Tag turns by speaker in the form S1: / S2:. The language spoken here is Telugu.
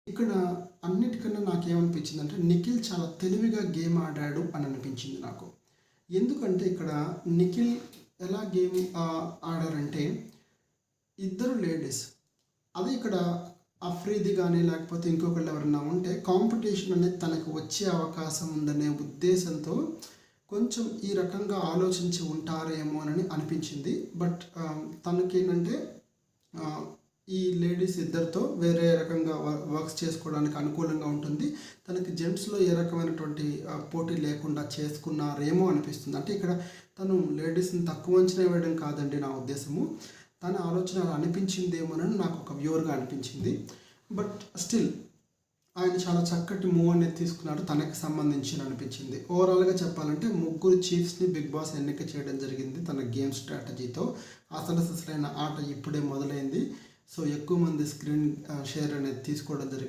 S1: ఇక్కడ అన్నిటికన్నా నాకేమనిపించిందంటే నిఖిల్ చాలా తెలివిగా గేమ్ ఆడాడు అని అనిపించింది నాకు. ఎందుకంటే ఇక్కడ నిఖిల్ ఎలా గేమ్ ఆడారంటే ఇద్దరు లేడీస్. అదే ఇక్కడ అఫ్రీది కానీ లేకపోతే ఇంకొకళ్ళు ఎవరైనా ఉంటే కాంపిటీషన్ అనేది తనకు వచ్చే అవకాశం ఉందనే ఉద్దేశంతో కొంచెం ఈ రకంగా ఆలోచించి ఉంటారేమో అని అనిపించింది. బట్ తనకేంటంటే ఈ లేడీస్ ఇద్దరితో వేరే రకంగా వర్క్స్ చేసుకోవడానికి అనుకూలంగా ఉంటుంది. తనకి జెంట్స్లో ఏ రకమైనటువంటి పోటీ లేకుండా చేసుకున్నారేమో అనిపిస్తుంది. అంటే ఇక్కడ తను లేడీస్ని తక్కువ అంచనా వేయడం కాదండి నా ఉద్దేశము. తన ఆలోచన అలా అనిపించిందేమోనని నాకు ఒక వ్యూవర్గా అనిపించింది. బట్ స్టిల్ ఆయన చాలా చక్కటి మూవ్ అనేది తీసుకున్నాడు, తనకి సంబంధించి అనిపించింది. ఓవరాల్గా చెప్పాలంటే ముగ్గురు చీఫ్స్ని బిగ్ బాస్ ఎన్నిక చేయడం జరిగింది తన గేమ్ స్ట్రాటజీతో. అసలైన ఆట ఇప్పుడే మొదలైంది. సో ఎక్కువ మంది స్క్రీన్ షేర్ అనేది తీసుకోవడం జరిగింది.